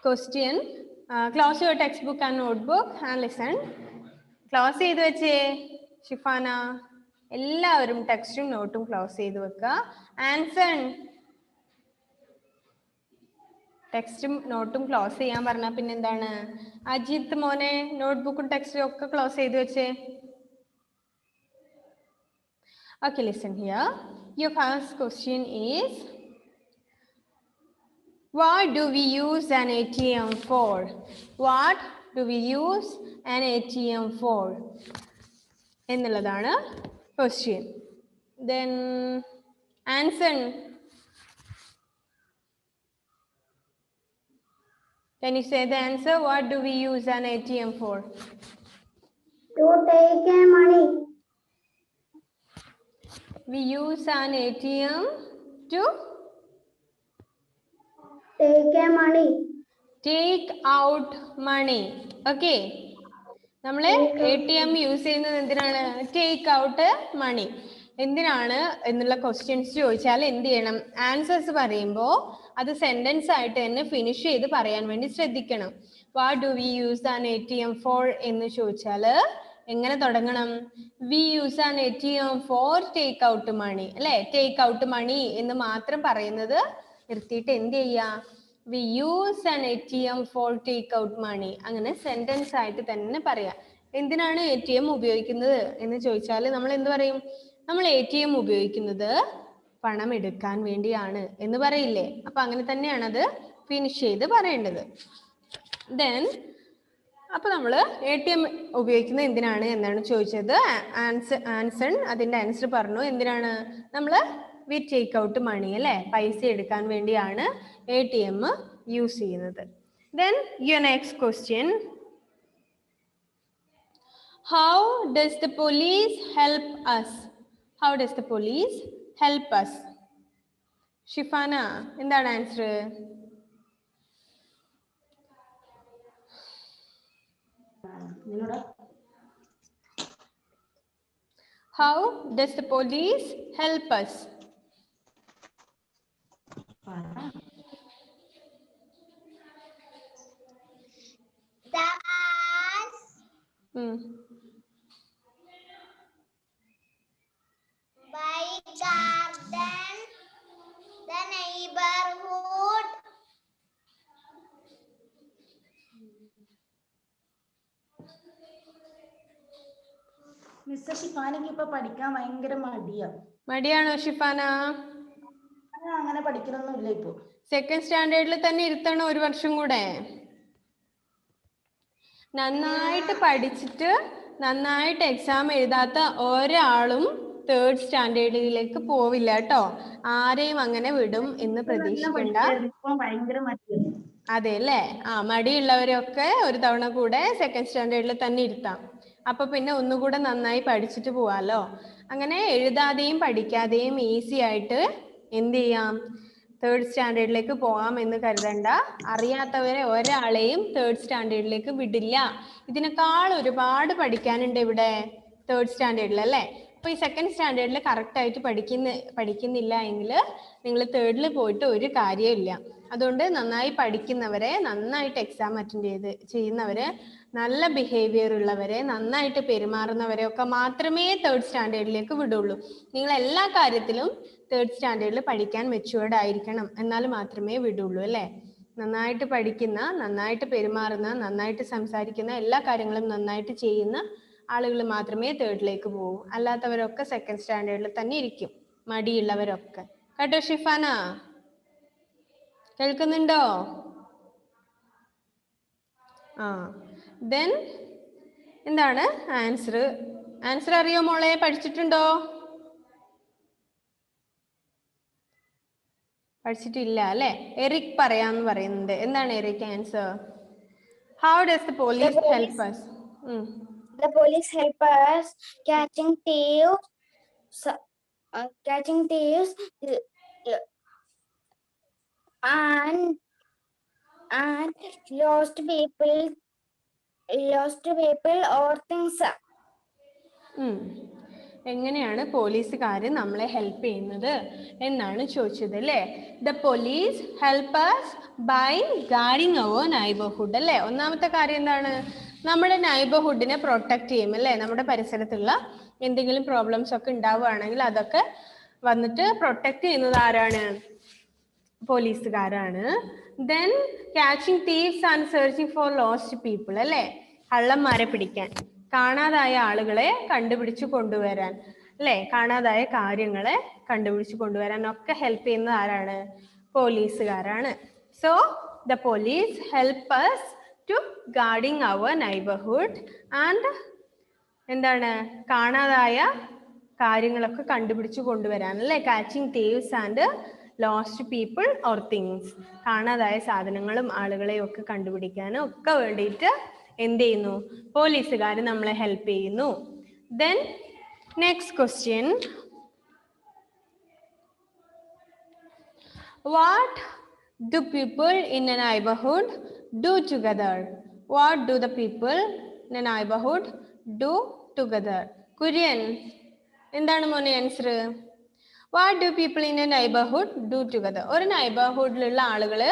Question. Close your textbook and notebook and listen. Close ചെയ്ത് വെച്ചേ ഷിഫാന. എല്ലാവരും ടെക്സ്റ്റും നോട്ടും ക്ലോസ് ചെയ്ത് വെക്കുക. ആൻസൺ ടെക്സ്റ്റും നോട്ടും ക്ലോസ് ചെയ്യാൻ പറഞ്ഞാൽ പിന്നെ എന്താണ്? അജിത്ത് മോനെ നോട്ട്ബുക്കും ടെക്സ്റ്റും ഒക്കെ ക്ലോസ് ചെയ്ത് വെച്ചേ. Okay, listen here. Your first question is, what do we use an ATM for? What do we use an ATM for? എന്നുള്ളതാണ് question. Then answer. Can you say the answer? What do we use an ATM for? To take money. We use an ATM to take money. Take out money. Okay. നമ്മൾ ATM use ചെയ്യുന്നത് എന്തിനാണ്? Take out മണി. എന്തിനാണ് എന്നുള്ള questions ചോദിച്ചാൽ എന്ത് ചെയ്യണം? Answers പറയുമ്പോൾ അത് സെന്റൻസ് ആയിട്ട് തന്നെ ഫിനിഷ് ചെയ്ത് പറയാൻ വേണ്ടി ശ്രദ്ധിക്കണം. What do we use an ATM for എന്ന് ചോദിച്ചാൽ എങ്ങനെ തുടങ്ങണം? We use an ATM for take out money അല്ലെ? ടേക്ക് ഔട്ട് മണി എന്ന് മാത്രം പറയുന്നത് നിർത്തിയിട്ട് എന്ത് ചെയ്യാം? We use an ATM for take out money. അങ്ങനെ സെന്റൻസ് ആയിട്ട് തന്നെ പറയാം. എന്തിനാണ് ATM ഉപയോഗിക്കുന്നത് എന്ന് ചോദിച്ചാൽ നമ്മൾ എന്ത് പറയും? നമ്മൾ ATM ഉപയോഗിക്കുന്നത് പണം എടുക്കാൻ വേണ്ടിയാണ് എന്ന് പറയില്ലേ? അപ്പൊ അങ്ങനെ തന്നെയാണ് അത് ഫിനിഷ് ചെയ്ത് പറയേണ്ടത്. ദെൻ അപ്പൊ നമ്മൾ ATM ഉപയോഗിക്കുന്നത് എന്തിനാണ് എന്നാണ് ചോദിച്ചത്. ആൻസൺ അതിന്റെ ആൻസർ പറഞ്ഞു. എന്തിനാണ്? നമ്മൾ വി ടേക്ക് ഔട്ട് മണി അല്ലെ? പൈസ എടുക്കാൻ വേണ്ടിയാണ് ATM യൂസ് ചെയ്യുന്നത്. Then your next question. How does the police help us? How does the police help us? Shifana എന്താണ് answer? How does the police help us? By garden, the neighborhood. Miss ഷിഫാനക്ക് ഇപ്പൊ പഠിക്കാൻ ഭയങ്കര മടിയാണോ ഷിഫാന? അങ്ങനെ പഠിക്കണമൊന്നുമില്ല. ഇപ്പൊ സെക്കൻഡ് സ്റ്റാൻഡേർഡിൽ തന്നെ ഇരുത്തണം ഒരു വർഷം കൂടെ. നന്നായിട്ട് പഠിച്ചിട്ട് നന്നായിട്ട് എക്സാം എഴുതാത്ത ഒരാളും തേർഡ് സ്റ്റാൻഡേർഡിലേക്ക് പോവില്ല കേട്ടോ. ആരെയും അങ്ങനെ വിടും എന്ന് പ്രതീക്ഷിക്കണ്ട. അതെ അല്ലേ? മടിയുള്ളവരൊക്കെ ഒരു തവണ കൂടെ സെക്കൻഡ് സ്റ്റാൻഡേർഡിൽ തന്നെ ഇരുത്താം. അപ്പൊ പിന്നെ ഒന്നുകൂടെ നന്നായി പഠിച്ചിട്ട് പോവാലോ. അങ്ങനെ എഴുതാതെയും പഠിക്കാതെയും ഈസി ആയിട്ട് എന്ത് ചെയ്യാം? തേർഡ് സ്റ്റാൻഡേർഡിലേക്ക് പോകാം എന്ന് കരുതണ്ട. അറിയാത്തവരെ ഒരാളെയും തേർഡ് സ്റ്റാൻഡേർഡിലേക്ക് വിടില്ല. ഇതിനേക്കാൾ ഒരുപാട് പഠിക്കാനുണ്ട് ഇവിടെ തേർഡ് സ്റ്റാൻഡേർഡിൽ അല്ലേ? അപ്പൊ ഈ സെക്കൻഡ് സ്റ്റാൻഡേർഡിൽ കറക്റ്റ് ആയിട്ട് പഠിക്കുന്നില്ല എങ്കിൽ നിങ്ങൾ തേർഡിൽ പോയിട്ട് ഒരു കാര്യമില്ല. അതുകൊണ്ട് നന്നായി പഠിക്കുന്നവരെ, നന്നായിട്ട് എക്സാം അറ്റൻഡ് ചെയ്യുന്നവരെ, നല്ല ബിഹേവിയർ ഉള്ളവരെ, നന്നായിട്ട് പെരുമാറുന്നവരെ ഒക്കെ മാത്രമേ തേർഡ് സ്റ്റാൻഡേർഡിലേക്ക് വിടുള്ളൂ. നിങ്ങൾ എല്ലാ കാര്യത്തിലും തേർഡ് സ്റ്റാൻഡേർഡിൽ പഠിക്കാൻ മെച്യൂർഡ് ആയിരിക്കണം, എന്നാൽ മാത്രമേ വിടുള്ളൂ അല്ലേ? നന്നായിട്ട് പഠിക്കുന്ന, നന്നായിട്ട് പെരുമാറുന്ന, നന്നായിട്ട് സംസാരിക്കുന്ന, എല്ലാ കാര്യങ്ങളും നന്നായിട്ട് ചെയ്യുന്ന ആളുകൾ മാത്രമേ തേർഡിലേക്ക് പോകൂ. അല്ലാത്തവരൊക്കെ സെക്കൻഡ് സ്റ്റാൻഡേർഡിൽ തന്നെ ഇരിക്കും, മടിയുള്ളവരൊക്കെ. കേട്ടോ ഷിഫാന? കേൾക്കുന്നുണ്ടോ? ദെൻ എന്താണ് ആൻസർ? ആൻസർ അറിയോ മോളെ? പഠിച്ചിട്ടുണ്ടോ? പഠിച്ചിട്ടില്ല അല്ലെ? എറിക് പറയാന്ന് പറയുന്നുണ്ട്. എന്താണ് Eric answer? How does the police help us? The police help us catching thieves and lost people or things. എങ്ങനെയാണ് പോലീസുകാർ നമ്മളെ ഹെൽപ്പ് ചെയ്യുന്നത് എന്നാണ് ചോദിച്ചത് അല്ലേ. The police help us by guarding our neighbourhood അല്ലേ. ഒന്നാമത്തെ കാര്യം എന്താണ്, നമ്മുടെ നൈബർഹുഡിനെ പ്രൊട്ടക്ട് ചെയ്യും അല്ലേ. നമ്മുടെ പരിസരത്തുള്ള എന്തെങ്കിലും പ്രോബ്ലംസ് ഒക്കെ ഉണ്ടാവുകയാണെങ്കിൽ അതൊക്കെ വന്നിട്ട് പ്രൊട്ടക്ട് ചെയ്യുന്നത് ആരാണ്, പോലീസുകാരാണ്. Then catching thieves and searching for lost people അല്ലേ, കള്ളന്മാരെ പിടിക്കാൻ, കാണാതായ ആളുകളെ കണ്ടുപിടിച്ചു കൊണ്ടുവരാൻ അല്ലേ, കാണാതായ കാര്യങ്ങളെ കണ്ടുപിടിച്ചു കൊണ്ടുവരാൻ ഒക്കെ ഹെൽപ്പ് ചെയ്യുന്നത് ആരാണ്, പോലീസുകാരാണ്. So the police help us to guarding our neighbourhood and എന്താണ്, കാണാതായ കാര്യങ്ങളൊക്കെ കണ്ടുപിടിച്ചു കൊണ്ടുവരാൻ അല്ലേ, catching thieves and lost people or things, കാണാതായ സാധനങ്ങളും ആളുകളെയും ഒക്കെ കണ്ടുപിടിക്കാനും ഒക്കെ വേണ്ടിയിട്ട് എന്ത് ചെയ്യുന്നു, പോലീസുകാർ നമ്മളെ ഹെൽപ്പ് ചെയ്യുന്നു. Then next question, what do people in A neighbourhood do together? What do the people in A neighbourhood do together? Kurian, എന്താണ് മോനെ answer? What do people in A neighbourhood do together? ഒരു നൈബർഹുഡിലുള്ള ആളുകൾ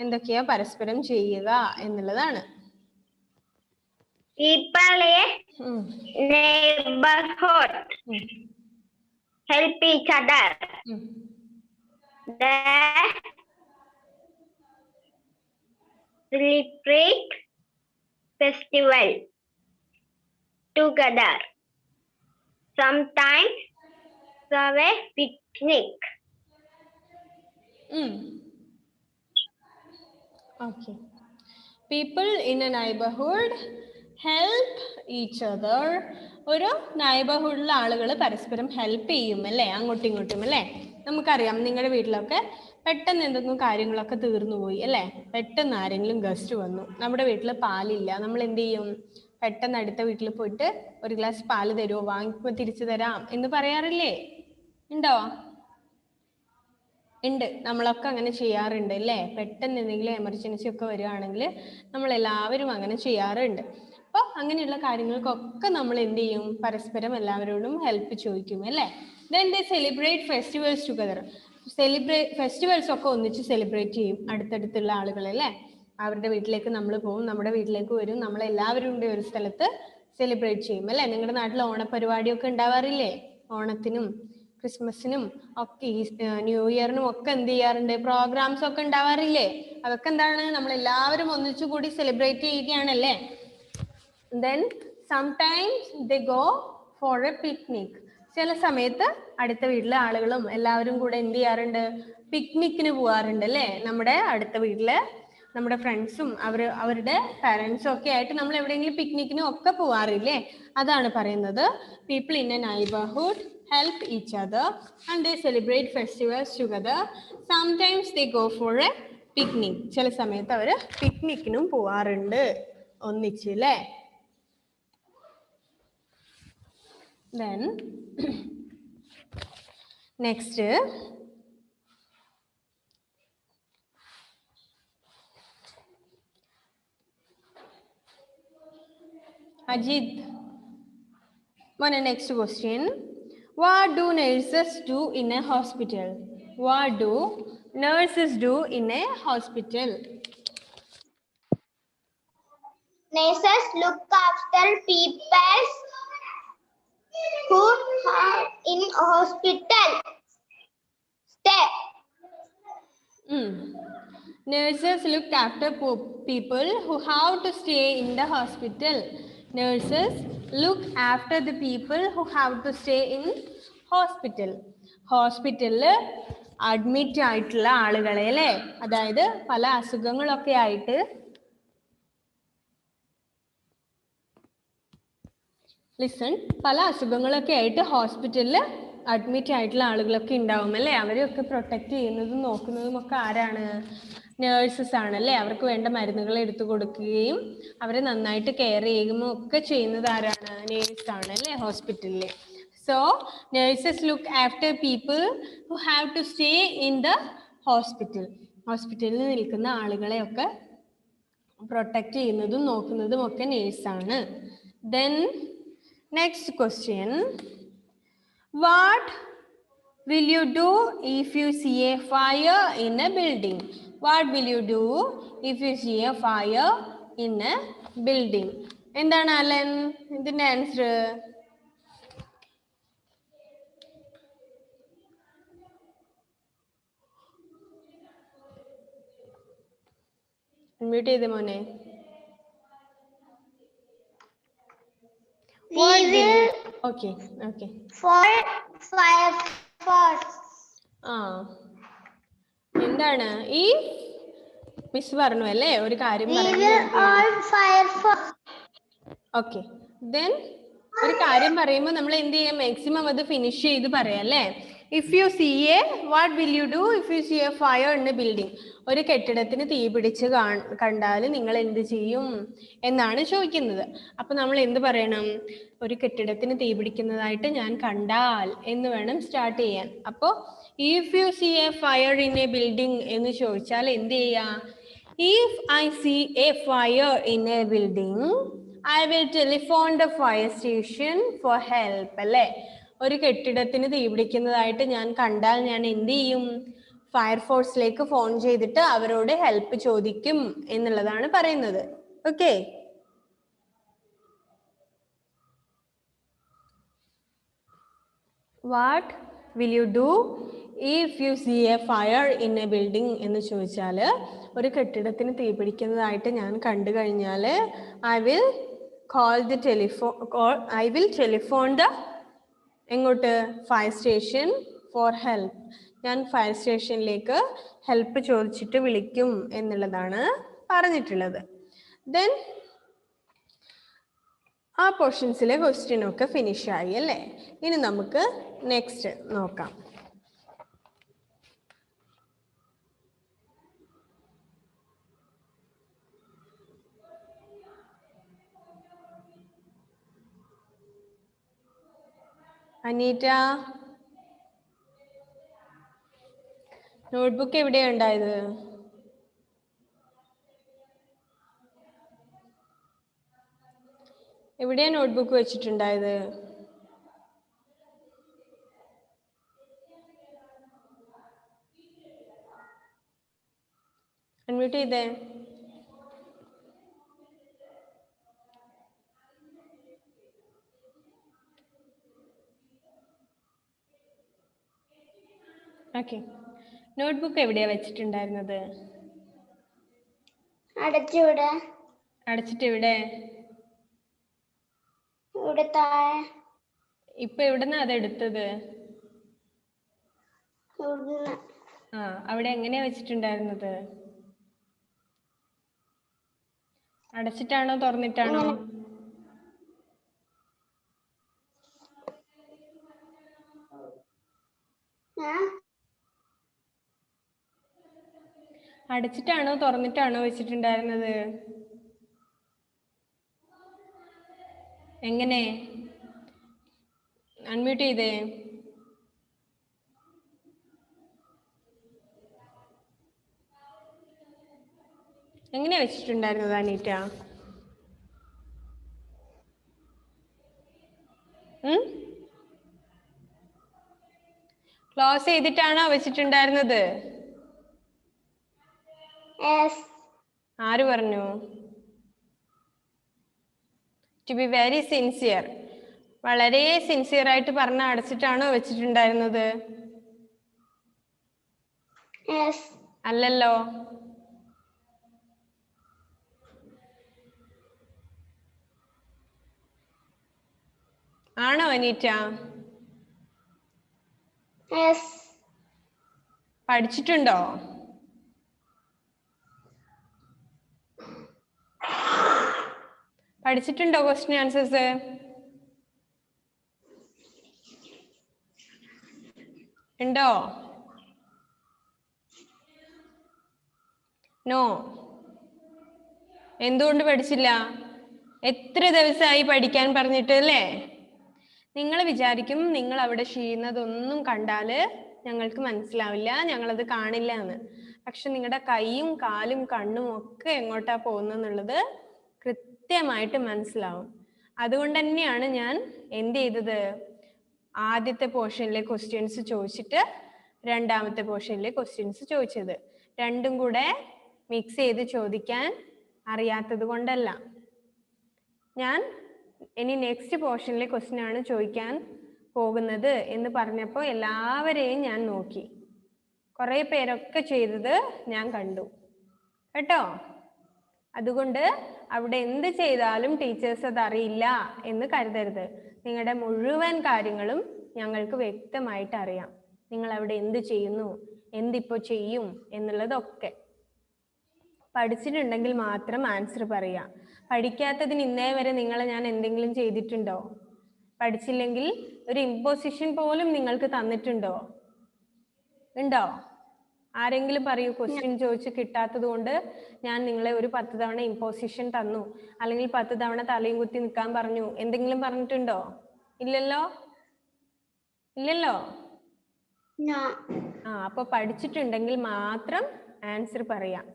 എന്തൊക്കെയാ പരസ്പരം ചെയ്യുക എന്നുള്ളതാണ്. People in neighborhood help each other. They celebrate festival together. Sometimes have a picnic. Okay. People in a neighborhood help each other. ഒരു നൈബർഹുഡിലെ ആളുകൾ പരസ്പരം help ചെയ്യും അല്ലേ, അങ്ങോട്ടും ഇങ്ങോട്ടും അല്ലേ. നമുക്കറിയാം നിങ്ങളുടെ വീട്ടിലൊക്കെ പെട്ടെന്ന് എന്തെങ്കിലും കാര്യങ്ങളൊക്കെ തീർന്നു പോയി അല്ലേ, പെട്ടെന്ന് ആരെങ്കിലും ഗസ്റ്റ് വന്നു, നമ്മുടെ വീട്ടിൽ പാലില്ല, നമ്മൾ എന്ത് ചെയ്യും, പെട്ടെന്ന് അടുത്ത വീട്ടിൽ പോയിട്ട് ഒരു ഗ്ലാസ് പാല് തരുമോ, വാങ്ങിക്കുമ്പോൾ തിരിച്ചു തരാം എന്ന് പറയാറില്ലേ, ഉണ്ടോ? ഉണ്ട്, നമ്മളൊക്കെ അങ്ങനെ ചെയ്യാറുണ്ട് അല്ലേ. പെട്ടെന്ന് എന്തെങ്കിലും എമർജൻസി ഒക്കെ വരികയാണെങ്കിൽ നമ്മൾ എല്ലാവരും അങ്ങനെ ചെയ്യാറുണ്ട്. അപ്പോൾ അങ്ങനെയുള്ള കാര്യങ്ങൾക്കൊക്കെ നമ്മൾ എന്ത് ചെയ്യും, പരസ്പരം എല്ലാവരോടും ഹെൽപ്പ് ചോദിക്കും അല്ലേ. Then they celebrate festivals together. Festivals ഒക്കെ ഒന്നിച്ച് സെലിബ്രേറ്റ് ചെയ്യും അടുത്തടുത്തുള്ള ആളുകൾ അല്ലേ. അവരുടെ വീട്ടിലേക്ക് നമ്മൾ പോകും, നമ്മുടെ വീട്ടിലേക്ക് വരും, നമ്മളെല്ലാവരും കൂടി ഒരു സ്ഥലത്ത് സെലിബ്രേറ്റ് ചെയ്യും അല്ലേ. നിങ്ങളുടെ നാട്ടിൽ ഓണപരിപാടിയൊക്കെ ഉണ്ടാവാറില്ലേ? ഓണത്തിനും ക്രിസ്മസിനും ഒക്കെ ന്യൂ ഇയറിനും ഒക്കെ എന്ത് ചെയ്യാറുണ്ട്, പ്രോഗ്രാംസ് ഒക്കെ ഉണ്ടാവാറില്ലേ? അതൊക്കെ എന്താണ്, നമ്മളെല്ലാവരും ഒന്നിച്ചു കൂടി സെലിബ്രേറ്റ് ചെയ്യുകയാണല്ലേ. Then sometimes they go for a picnic. ചില സമയത്ത് അടുത്ത വീട്ടിലെ ആളുകളും എല്ലാവരും കൂടെ എന്ത് ചെയ്യാറുണ്ട്, പിക്നിക്കിന് പോവാറുണ്ട് അല്ലേ. നമ്മുടെ അടുത്ത വീട്ടില് നമ്മുടെ ഫ്രണ്ട്സും അവരുടെ പാരൻസും ഒക്കെ ആയിട്ട് നമ്മൾ എവിടെയെങ്കിലും പിക്നിക്കിനും ഒക്കെ പോവാറില്ലേ. അതാണ് പറയുന്നത് people in A neighbourhood help each other and they celebrate festivals together. Sometimes they go for a picnic. ചില സമയത്ത് അവർ പിക്നിക്കിനും പോവാറുണ്ട് ഒന്നിച്ച് അല്ലേ. Then next, Ajit, one next question. What do nurses do in a hospital? What do nurses do in a hospital? Nurses look after people who are in hospital. Stay. Nurses look after people who have to stay in the hospital. Nurses look after the people who have to stay in hospital. ഹോസ്പിറ്റലിൽ admit ആയിട്ടുള്ള ആളുകളെ അല്ലേ, അതായത് പല അസുഖങ്ങളൊക്കെ ആയിട്ട് പല അസുഖങ്ങളൊക്കെ ആയിട്ട് ഹോസ്പിറ്റലിൽ അഡ്മിറ്റ് ആയിട്ടുള്ള ആളുകളൊക്കെ ഉണ്ടാവും അല്ലേ. അവരെയൊക്കെ പ്രൊട്ടക്ട് ചെയ്യുന്നതും നോക്കുന്നതും ഒക്കെ ആരാണ്, നേഴ്സസ് ആണല്ലേ. അവർക്ക് വേണ്ട മരുന്നുകൾ എടുത്തു കൊടുക്കുകയും അവരെ നന്നായിട്ട് കെയർ ചെയ്യുകയും ഒക്കെ ചെയ്യുന്നത് ആരാണ്, നേഴ്സാണ് അല്ലേ ഹോസ്പിറ്റലിൽ. So nurses look after people who have to stay in the hospital. ഹോസ്പിറ്റലിൽ നിൽക്കുന്ന ആളുകളെയൊക്കെ പ്രൊട്ടക്ട് ചെയ്യുന്നതും നോക്കുന്നതും ഒക്കെ നേഴ്സാണ്. Then next question, What will you do if you see a fire in a building? What will you do if you see a fire in a building? എന്താണ് Allen ഇതിന്റെ ആൻസർ? മ്യൂട്ട് ചെയ്ത് മോനെ. Okay. For fire force. എന്താണ് ഈ miss പറഞ്ഞു അല്ലേ ഒരു കാര്യം ഓക്കെ. ദെൻ ഒരു കാര്യം പറയുമ്പോൾ നമ്മൾ എന്ത് ചെയ്യാം, മാക്സിമം അത് ഫിനിഷ് ചെയ്ത് പറയാം അല്ലേ. If you see a what will you do if you see a fire in a building? ഒരു കെട്ടിടത്തിന് തീ പിടിച്ച് കണ്ടാൽ നിങ്ങൾ എന്ത് ചെയ്യും എന്നാണ് ചോദിക്കുന്നത്. അപ്പൊ നമ്മൾ എന്ത് പറയണം? ഒരു കെട്ടിടത്തിന് തീ പിടിക്കുന്നതായിട്ട് ഞാൻ കണ്ടാൽ എന്ന് വേണം സ്റ്റാർട്ട് ചെയ്യാൻ. അപ്പോൾ if you see a fire in a building എന്ന് ചോദിച്ചാൽ എന്ത് ചെയ്യാ? If I see a fire in a building I will telephone the fire station for help. അല്ലേ, ഒരു കെട്ടിടത്തിന് തീ പിടിക്കുന്നതായിട്ട് ഞാൻ കണ്ടാൽ ഞാൻ എന്ത് ചെയ്യും? ഫയർഫോഴ്സിലേക്ക് ഫോൺ ചെയ്തിട്ട് അവരോട് ഹെൽപ്പ് ചോദിക്കും എന്നുള്ളതാണ് പറയുന്നത്. Okay, what will you do if you see a fire in a building എന്ന് ചോദിച്ചാൽ ഒരു കെട്ടിടത്തിന് തീ പിടിക്കുന്നതായിട്ട് ഞാൻ കണ്ടു കഴിഞ്ഞാൽ I will telephone the എങ്ങോട്ട്? Fire station for help. ഞാൻ ഫയർ സ്റ്റേഷനിലേക്ക് ഹെൽപ്പ് ചോദിച്ചിട്ട് വിളിക്കും എന്നുള്ളതാണ് പറഞ്ഞിട്ടുള്ളത്. ദെൻ ആ പോർഷൻസിലെ ക്വസ്റ്റ്യൻ ഒക്കെ ഫിനിഷ് ആയി അല്ലേ. ഇനി നമുക്ക് നെക്സ്റ്റ് നോക്കാം. അനീറ്റ, നോട്ട്ബുക്ക് എവിടെയാ ഉണ്ടായത്? എവിടെയാ നോട്ട്ബുക്ക് വെച്ചിട്ടുണ്ടായത്? അൺമ്യൂട്ട് ചെയ്തേ. ഓക്കെ, നോട്ട്ബുക്ക് എവിടെയാ വെച്ചിട്ടുണ്ടായിരുന്നത്? അടച്ചിട്ട് ഇവിടെ ഇപ്പൊ എവിടെന്നാ അത് എടുത്തത്? അവിടെ എങ്ങനെയാ വെച്ചിട്ടുണ്ടായിരുന്നത്? അടച്ചിട്ടാണോ തുറന്നിട്ടാണോ? അടച്ചിട്ടാണോ തുറന്നിട്ടാണോ വെച്ചിട്ടുണ്ടായിരുന്നത്? എങ്ങനെ? അൺമ്യൂട്ട് ചെയ്തേ. എങ്ങനെയാ വെച്ചിട്ടുണ്ടായിരുന്നത് അനീറ്റ? ക്ലോസ് ചെയ്തിട്ടാണോ വെച്ചിട്ടുണ്ടായിരുന്നത്? ആര് പറഞ്ഞു? ടു ബി വെരി സിൻസിയർ, വളരെ സിൻസിയർ ആയിട്ട് പറഞ്ഞ അടച്ചിട്ടാണോ വെച്ചിട്ടുണ്ടായിരുന്നത്? അല്ലല്ലോ. ആണോ അനീറ്റ? പഠിച്ചിട്ടുണ്ടോ? പഠിച്ചിട്ടുണ്ടോ ക്വസ്റ്റ്യൻ ആൻസേഴ്സ്? ഉണ്ടോ? നോ. എന്തുകൊണ്ട് പഠിച്ചില്ല? എത്ര ദിവസമായി പഠിക്കാൻ പറഞ്ഞിട്ട് അല്ലേ? നിങ്ങൾ വിചാരിക്കും നിങ്ങൾ അവിടെ ചെയ്യുന്നതൊന്നും കണ്ടാല് ഞങ്ങൾക്ക് മനസ്സിലാവില്ല, ഞങ്ങളത് കാണില്ല എന്ന്. പക്ഷെ നിങ്ങളുടെ കൈയും കാലും കണ്ണും ഒക്കെ എങ്ങോട്ടാ പോകുന്നെന്നുള്ളത് കൃത്യമായിട്ട് മനസ്സിലാവും. അതുകൊണ്ട് തന്നെയാണ് ഞാൻ എന്ത് ചെയ്തത്, ആദ്യത്തെ പോർഷനിലെ ക്വസ്റ്റ്യൻസ് ചോദിച്ചിട്ട് രണ്ടാമത്തെ പോർഷനിലെ ക്വസ്റ്റ്യൻസ് ചോദിച്ചത്. രണ്ടും കൂടെ മിക്സ് ചെയ്ത് ചോദിക്കാൻ അറിയാത്തത് കൊണ്ടല്ല. ഞാൻ ഇനി നെക്സ്റ്റ് പോർഷനിലെ ക്വസ്റ്റ്യൻ ആണ് ചോദിക്കാൻ പോകുന്നത് എന്ന് പറഞ്ഞപ്പോൾ എല്ലാവരെയും ഞാൻ നോക്കി. കുറേ പേരൊക്കെ ചെയ്തത് ഞാൻ കണ്ടു കേട്ടോ. അതുകൊണ്ട് അവിടെ എന്ത് ചെയ്താലും ടീച്ചേഴ്സ് അത് അറിയില്ല എന്ന് കരുതരുത്. നിങ്ങളുടെ മുഴുവൻ കാര്യങ്ങളും ഞങ്ങൾക്ക് വ്യക്തമായിട്ട് അറിയാം. നിങ്ങൾ അവിടെ എന്ത് ചെയ്യുന്നു, എന്തിപ്പോൾ ചെയ്യും എന്നുള്ളതൊക്കെ. പഠിച്ചിട്ടുണ്ടെങ്കിൽ മാത്രം ആൻസർ പറയാം. പഠിക്കാത്തതിന് ഇന്നേ വരെ നിങ്ങളെ ഞാൻ എന്തെങ്കിലും ചെയ്തിട്ടുണ്ടോ? പഠിച്ചില്ലെങ്കിൽ ഒരു ഇമ്പോസിഷൻ പോലും നിങ്ങൾക്ക് തന്നിട്ടുണ്ടോ? ഉണ്ടോ? ആരെങ്കിലും പറയൂ, ക്വസ്റ്റ്യൻ ചോദിച്ച് കിട്ടാത്തത് കൊണ്ട് ഞാൻ നിങ്ങളെ ഒരു 10 തവണ ഇമ്പോസിഷൻ തന്നു, അല്ലെങ്കിൽ 10 തവണ തലയും കുത്തി നിൽക്കാൻ പറഞ്ഞു, എന്തെങ്കിലും പറഞ്ഞിട്ടുണ്ടോ? ഇല്ലല്ലോ, ഇല്ലല്ലോ. അപ്പൊ പഠിച്ചിട്ടുണ്ടെങ്കിൽ മാത്രം ആൻസർ പറയാം.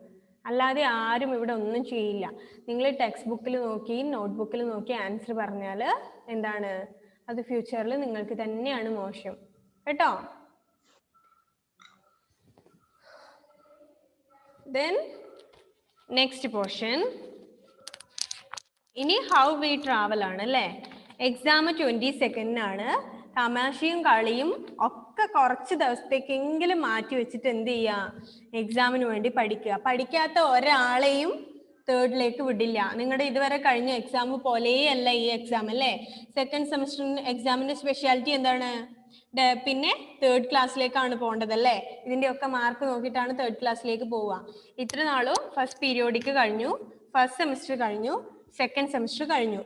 അല്ലാതെ ആരും ഇവിടെ ഒന്നും ചെയ്യില്ല. നിങ്ങൾ ടെക്സ്റ്റ് ബുക്കിൽ നോക്കി നോട്ട്ബുക്കിൽ നോക്കി ആൻസർ പറഞ്ഞാൽ എന്താണ്, അത് ഫ്യൂച്ചറിൽ നിങ്ങൾക്ക് തന്നെയാണ് മോശം കേട്ടോ. Then next portion, ഇനി how we travel ആണ് അല്ലേ. എക്സാം 22 ആണ്. തമാശയും കളിയും ഒക്കെ കുറച്ച് ദിവസത്തേക്കെങ്കിലും മാറ്റി വെച്ചിട്ട് എന്ത് ചെയ്യുക, എക്സാമിന് വേണ്ടി പഠിക്കുക. പഠിക്കാത്ത ഒരാളെയും തേർഡിലേക്ക് വിടില്ല. നിങ്ങളുടെ ഇതുവരെ കഴിഞ്ഞ എക്സാം പോലെയല്ല ഈ എക്സാം അല്ലേ. സെക്കൻഡ് സെമസ്റ്റർ എക്സാമിന്റെ സ്പെഷ്യാലിറ്റി എന്താണ്? പിന്നെ തേർഡ് ക്ലാസ്സിലേക്കാണ് പോകേണ്ടതല്ലേ. ഇതിന്റെ ഒക്കെ മാർക്ക് നോക്കിയിട്ടാണ് തേർഡ് ക്ലാസ്സിലേക്ക് പോവുക. ഇത്ര നാളും ഫസ്റ്റ് പീരിയോഡിക്ക് കഴിഞ്ഞു, ഫസ്റ്റ് സെമസ്റ്റർ കഴിഞ്ഞു, സെക്കൻഡ് സെമസ്റ്റർ കഴിഞ്ഞു,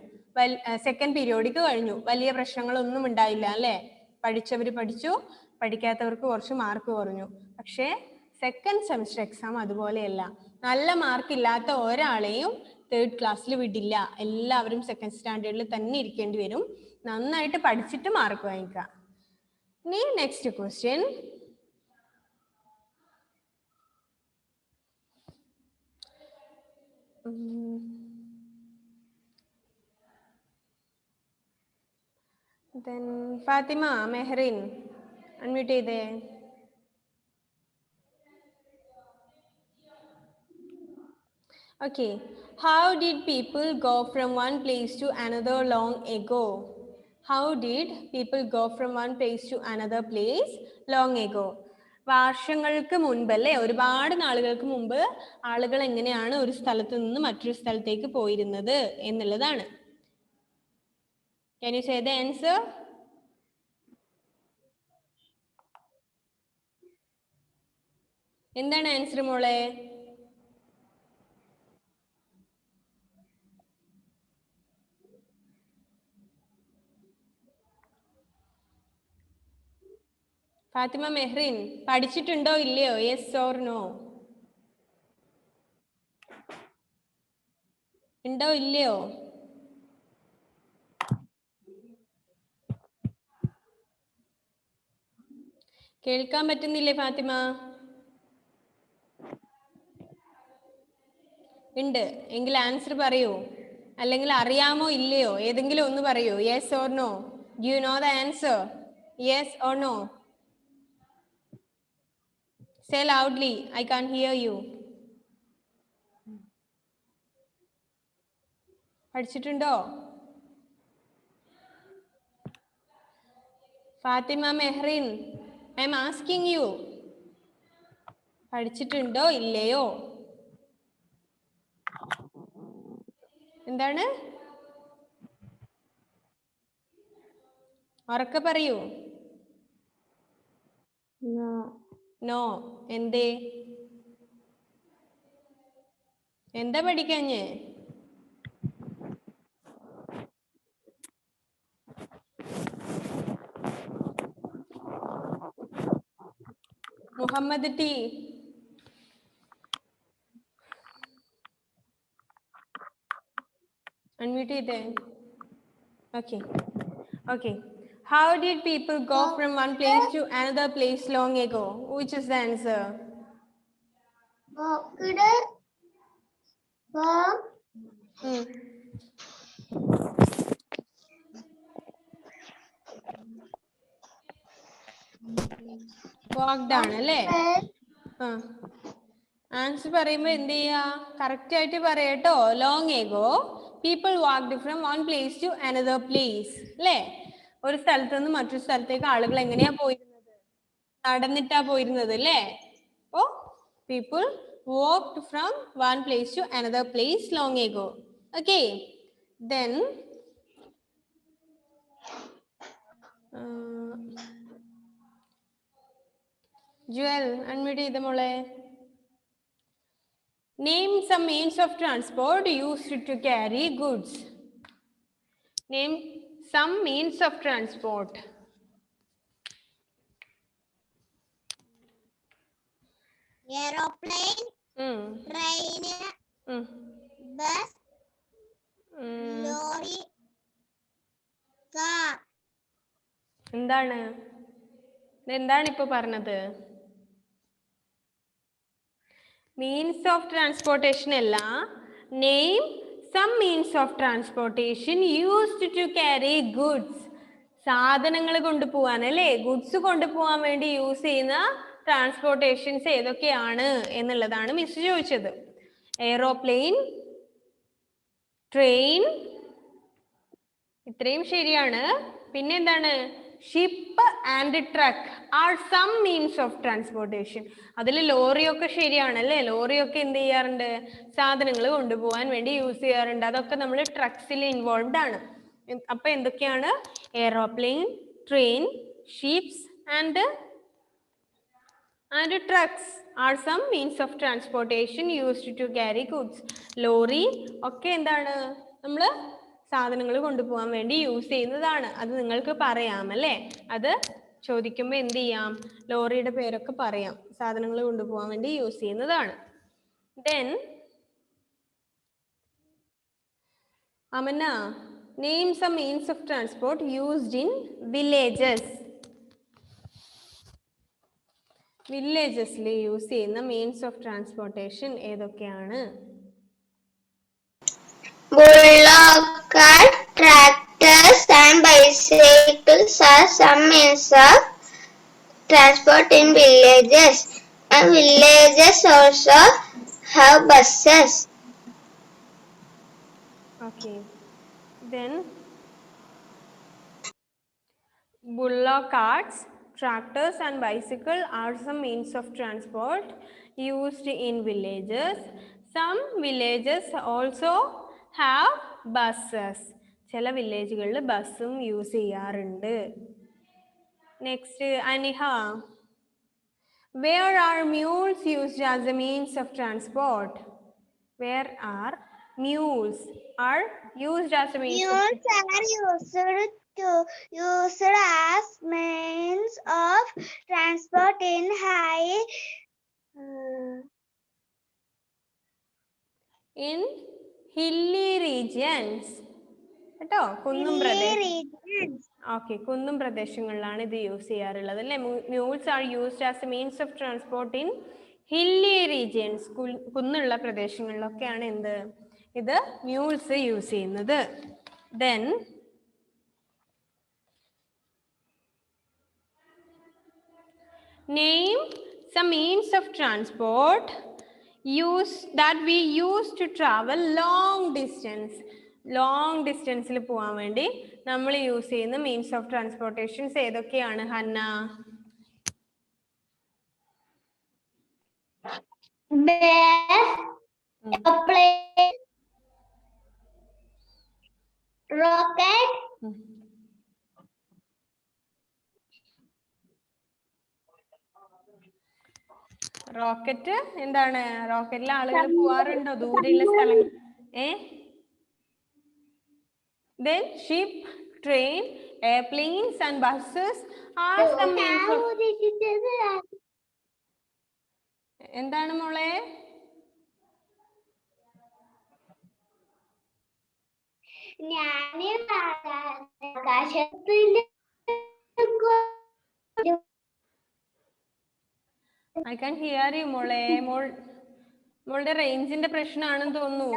സെക്കൻഡ് പീരിയോഡിക്ക് കഴിഞ്ഞു. വലിയ പ്രശ്നങ്ങളൊന്നും ഉണ്ടായില്ല അല്ലേ. പഠിച്ചവർ പഠിച്ചു, പഠിക്കാത്തവർക്ക് കുറച്ച് മാർക്ക് കുറഞ്ഞു. പക്ഷേ സെക്കൻഡ് സെമസ്റ്റർ എക്സാം അതുപോലെയല്ല. നല്ല മാർക്ക് ഇല്ലാത്ത ഒരാളെയും തേർഡ് ക്ലാസ്സിൽ വിടില്ല. എല്ലാവരും സെക്കൻഡ് സ്റ്റാൻഡേർഡിൽ തന്നെ ഇരിക്കേണ്ടി വരും. നന്നായിട്ട് പഠിച്ചിട്ട് മാർക്ക് വാങ്ങിക്കുക. ഇനി next question, then Fathima Mehrin unmute ചെയ്തേ. Okay, how did people go from one place to another long ago? How did people go from one place to another place long ago? വർഷങ്ങൾക്ക് മുൻപ് അല്ലേ, ഒരുപാട് നാളുകൾക്ക് മുമ്പ് ആളുകൾ എങ്ങനെയാണ് ഒരു സ്ഥലത്ത് നിന്ന് മറ്റൊരു സ്ഥലത്തേക്ക് പോയിരുന്നത് എന്നുള്ളതാണ്. Can you say the answer? എന്താണ് ആൻസർ മോളെ? ഫാത്തിമ മെഹ്റിൻ പഠിച്ചിട്ടുണ്ടോ ഇല്ലയോ? Yes or no? ഉണ്ടോ ഇല്ലയോ? കേൾക്കാൻ പറ്റുന്നില്ലേ ഫാത്തിമ? ഉണ്ട് എങ്കിൽ ആൻസർ പറയൂ, അല്ലെങ്കിൽ അറിയാമോ ഇല്ലയോ ഏതെങ്കിലും ഒന്ന് പറയൂ. Yes or no? Do you know the answer? Yes or no? Say loudly, I can't hear you. പഠിച്ചിട്ടുണ്ടോ? Fathima Mehrin, I am asking you, പഠിച്ചിട്ടുണ്ടോ ഇല്ലയോ? എന്താണ്? ഉറക്കെ പറയൂ. നോ. എന്തേ? എന്താ പഠിക്കാഞ്ഞേ? മുഹമ്മദ് ടി, അൺമ്യൂട്ട് ചെയ്തേ. Okay okay. How did people go from one place to another place long ago? Which is the answer? Walked ആണ് അല്ലേ? ആ ആൻസർ പറയുമ്പോ എന്ത് ചെയ്യാ? കറക്റ്റ് ആയിട്ട് പറയാട്ടോ. Long ago people walked from one place to another place അല്ലേ? ഒരു സ്ഥലത്ത് നിന്ന് മറ്റൊരു സ്ഥലത്തേക്ക് ആളുകൾ എങ്ങനെയാ പോയിരുന്നത്? നടന്നിട്ടാ പോയിരുന്നത് അല്ലേ? അപ്പോ people walked from one place to another place long ago. Okay, then Jewel unmute ചെയ്ത മോളെ. Name some means of transport used to carry goods. Name some means of transport. Aeroplane, train, bus, lorry, car. എന്താണ് ഇപ്പൊ പറഞ്ഞത്? Means of transportation അല്ല. Name some means of transportation used to carry goods. സാധനങ്ങൾ കൊണ്ടുപോവാൻ അല്ലേ? Goods കൊണ്ടുപോകാൻ വേണ്ടി use ചെയ്യുന്ന ട്രാൻസ്പോർട്ടേഷൻസ് ഏതൊക്കെയാണ് എന്നുള്ളതാണ് മിസ് ചോദിച്ചത്. എയ്റോപ്ലെയിൻ, ട്രെയിൻ, ഇത്രയും ശരിയാണ്. പിന്നെ എന്താണ്? Ship and truck are some means of transportation. അതിൽ ലോറിയൊക്കെ ശരിയാണല്ലേ? ലോറിയൊക്കെ എന്ത് ചെയ്യാറുണ്ട്? സാധനങ്ങൾ കൊണ്ടുപോകാൻ വേണ്ടി യൂസ് ചെയ്യാറുണ്ട്. അതൊക്കെ നമ്മൾ ട്രക്സിൽ ഇൻവോൾവ്ഡ് ആണ്. അപ്പൊ എന്തൊക്കെയാണ്? Aeroplane, train, ships and trucks are some means of transportation used to carry goods. Lorry ഒക്കെ എന്താണ്? നമ്മൾ സാധനങ്ങൾ കൊണ്ടുപോകാൻ വേണ്ടി യൂസ് ചെയ്യുന്നതാണ്. അത് നിങ്ങൾക്ക് പറയാം അല്ലേ? അത് ചോദിക്കുമ്പോൾ എന്ത് ചെയ്യാം? ലോറിയുടെ പേരൊക്കെ പറയാം. സാധനങ്ങൾ കൊണ്ടുപോകാൻ വേണ്ടി യൂസ് ചെയ്യുന്നതാണ്. Then Amana, name some means of transport used in villages. വില്ലേജസിൽ യൂസ് ചെയ്യുന്ന മീൻസ് ഓഫ് ട്രാൻസ്പോർട്ടേഷൻ ഏതൊക്കെയാണ്? Bullock cart, tractors and bicycles are some means of transport in villages. And villages also have buses. Okay. Then bullock carts, tractors and bicycle are some means of transport used in villages. Some villages also have buses. ചില വില്ലേജുകളിൽ ബസ്സും use ചെയ്യാറുണ്ട്. Next Aniha, where are mules used as a means of transport? Where are mules are used as a means of Mules are used as means of transport in hilly regions. കേട്ടോ, കുന്നും പ്രദേശം. Okay, കുന്നും പ്രദേശങ്ങളിലാണ് ഇത് use ചെയ്യാറുള്ളത് അല്ലേ? Mules are used as a means of transport in hilly regions. കുന്നുള്ള പ്രദേശങ്ങളിലൊക്കെയാണ് എന്ത് ഇത് മ്യൂൾസ് യൂസ് ചെയ്യുന്നത്. Then name some means of transport that we use to travel long distance. Long ഡിസ്റ്റൻസിൽ പോകാൻ വേണ്ടി നമ്മൾ യൂസ് ചെയ്യുന്ന മീൻസ് ഓഫ് ട്രാൻസ്പോർട്ടേഷൻസ് ഏതൊക്കെയാണ് ഹന്ന? airplane, rocket, റോക്കറ്റ് എന്താണ്? റോക്കറ്റിൽ ആളുകൾ പോവാറുണ്ടോ ദൂരെയുള്ള സ്ഥലങ്ങൾ? Then ship, train, airplanes and buses are some means of. എന്താണ് മോളെ? I can hear you മോളെ. മോളുടെ റേഞ്ചിന്റെ പ്രശ്നമാണെന്ന് തോന്നുന്നു.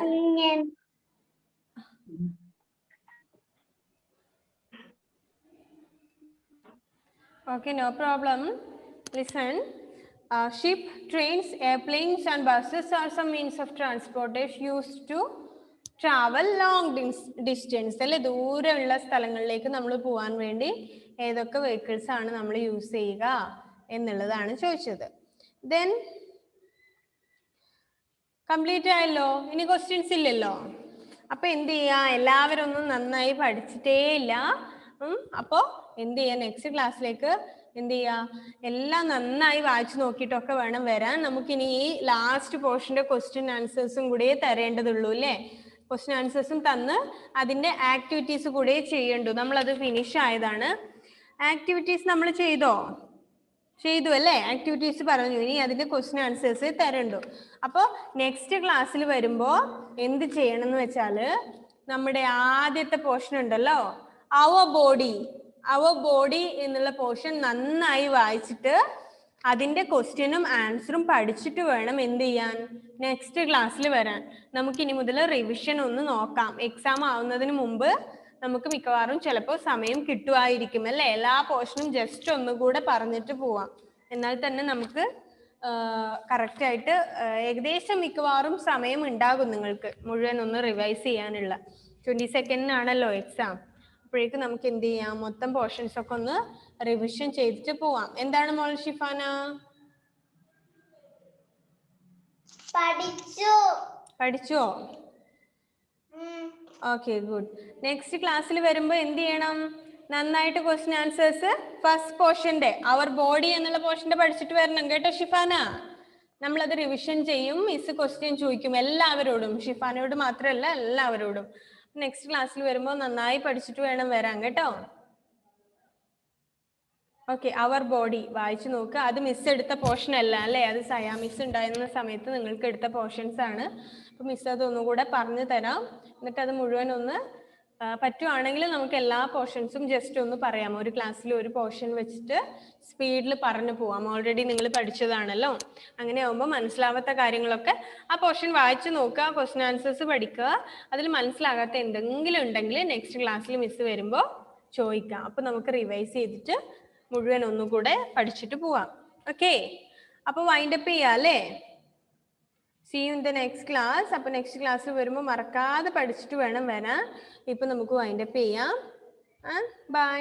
Okay, no problem. listen. Ship, trains, airplanes, and buses are some means of transportation used to travel long distance. അല്ലെ, ദൂരമുള്ള സ്ഥലങ്ങളിലേക്ക് നമ്മൾ പോകാൻ വേണ്ടി ഏതൊക്കെ വെഹിക്കിൾസ് ആണ് നമ്മൾ യൂസ് ചെയ്യുക എന്നുള്ളതാണ് ചോദിച്ചത്. ദെൻ കംപ്ലീറ്റ് ആയല്ലോ, ഇനി ക്വസ്റ്റ്യൻസ് ഇല്ലല്ലോ. അപ്പൊ എന്ത് ചെയ്യാ, എല്ലാവരും ഒന്നും നന്നായി പഠിച്ചിട്ടേ ഇല്ല. അപ്പോ എന്ത് ചെയ്യാ, നെക്സ്റ്റ് ക്ലാസ്സിലേക്ക് എന്ത് ചെയ്യാ, എല്ലാം നന്നായി വായിച്ചു നോക്കിയിട്ടൊക്കെ വേണം വരാൻ. നമുക്കിനി ഈ ലാസ്റ്റ് പോർഷന്റെ ക്വസ്റ്റ്യൻ ആൻസേഴ്സും കൂടെ തരേണ്ടതുള്ളൂ അല്ലേ. ക്വസ്റ്റ്യൻ ആൻസേഴ്സും തന്ന് അതിന്റെ ആക്ടിവിറ്റീസ് കൂടെ ചെയ്യണ്ടു. നമ്മളത് ഫിനിഷ് ആയതാണ്. ആക്ടിവിറ്റീസ് നമ്മൾ ചെയ്തു അല്ലേ, ആക്ടിവിറ്റീസ് പറഞ്ഞു. ഇനി അതിന്റെ ക്വസ്റ്റ്യൻ ആൻസേഴ്സ് തരണ്ടു. അപ്പോൾ നെക്സ്റ്റ് ക്ലാസ്സിൽ വരുമ്പോ എന്ത് ചെയ്യണം എന്ന് വെച്ചാല്, നമ്മുടെ ആദ്യത്തെ പോർഷൻ ഉണ്ടല്ലോ, അവർ ബോഡി എന്നുള്ള പോർഷൻ നന്നായി വായിച്ചിട്ട് അതിന്റെ ക്വസ്റ്റ്യനും ആൻസറും പഠിച്ചിട്ട് വേണം എന്ത് ചെയ്യാൻ, നെക്സ്റ്റ് ക്ലാസ്സിൽ വരാൻ. നമുക്ക് ഇനി മുതൽ റിവിഷൻ ഒന്ന് നോക്കാം. എക്സാം ആവുന്നതിന് മുമ്പ് നമുക്ക് മിക്കവാറും ചിലപ്പോൾ സമയം കിട്ടുമായിരിക്കും അല്ലെ. എല്ലാ പോർഷനും ജസ്റ്റ് ഒന്നുകൂടെ പറഞ്ഞിട്ട് പോവാം. എന്നാൽ തന്നെ നമുക്ക് കറക്റ്റ് ആയിട്ട് ഏകദേശം മിക്കവാറും സമയം ഉണ്ടാകും നിങ്ങൾക്ക് മുഴുവൻ ഒന്ന് റിവൈസ് ചെയ്യാനുള്ള. 22 എക്സാം. അപ്പോഴേക്ക് നമുക്ക് എന്ത് ചെയ്യാം, മൊത്തം പോർഷൻസ് ഒക്കെ ഒന്ന് റിവിഷൻ ചെയ്തിട്ട് പോവാം. എന്താണ് മോൾ ഷിഫാന? പഠിച്ചോ? Okay, good. നെക്സ്റ്റ് ക്ലാസ്സിൽ വരുമ്പോ എന്ത് ചെയ്യണം, നന്നായിട്ട് ക്വസ്റ്റ്യൻ ആൻസേഴ്സ് ഫസ്റ്റ് പോർഷന്റെ അവർ ബോഡി എന്നുള്ള പോർഷന്റെ പഠിച്ചിട്ട് വരണം കേട്ടോ ഷിഫാന. നമ്മളത് റിവിഷൻ ചെയ്യും, മിസ് ക്വസ്റ്റ്യൻ ചോദിക്കും എല്ലാവരോടും, ഷിഫാനയോട് മാത്രമല്ല എല്ലാവരോടും. നെക്സ്റ്റ് ക്ലാസ്സിൽ വരുമ്പോൾ നന്നായി പഠിച്ചിട്ട് വേണം വരാൻ കേട്ടോ. ഓക്കെ, അവർ ബോഡി വായിച്ചു നോക്കുക. അത് മിസ് എടുത്ത പോർഷൻ അല്ല അല്ലേ, അത് സയാ മിസ് ഉണ്ടായിരുന്ന സമയത്ത് നിങ്ങൾക്ക് എടുത്ത പോർഷൻസ് ആണ്. അപ്പൊ മിസ് അതൊന്നുകൂടെ പറഞ്ഞു തരാം. എന്നിട്ട് അത് മുഴുവൻ ഒന്ന് പറ്റുവാണെങ്കിൽ നമുക്ക് എല്ലാ പോർഷൻസും ജസ്റ്റ് ഒന്ന് പറയാം. ഒരു ക്ലാസ്സിൽ ഒരു പോർഷൻ വെച്ചിട്ട് സ്പീഡിൽ പറഞ്ഞു പോവാം. ഓൾറെഡി നിങ്ങൾ പഠിച്ചതാണല്ലോ. അങ്ങനെ ആവുമ്പോൾ മനസ്സിലാവാത്ത കാര്യങ്ങളൊക്കെ ആ പോർഷൻ വായിച്ചു നോക്കുക, ക്വസ്റ്റ്യൻ ആൻസേഴ്സ് പഠിക്കുക. അതിൽ മനസ്സിലാകാത്ത എന്തെങ്കിലും ഉണ്ടെങ്കിൽ നെക്സ്റ്റ് ക്ലാസ്സിൽ മിസ് വരുമ്പോൾ ചോദിക്കാം. അപ്പൊ നമുക്ക് റിവൈസ് ചെയ്തിട്ട് മുഴുവൻ ഒന്നുകൂടെ പഠിച്ചിട്ട് പോവാം. ഓക്കെ, അപ്പൊ വൈൻഡപ്പ് ചെയ്യാം അല്ലേ. See you in the next class. അപ്പൊ നെക്സ്റ്റ് ക്ലാസ്സിൽ വരുമ്പോൾ മറക്കാതെ പഠിച്ചിട്ട് വേണം വരാൻ. ഇപ്പൊ നമുക്ക് വൈൻഡപ്പ് ചെയ്യാം. ബൈ.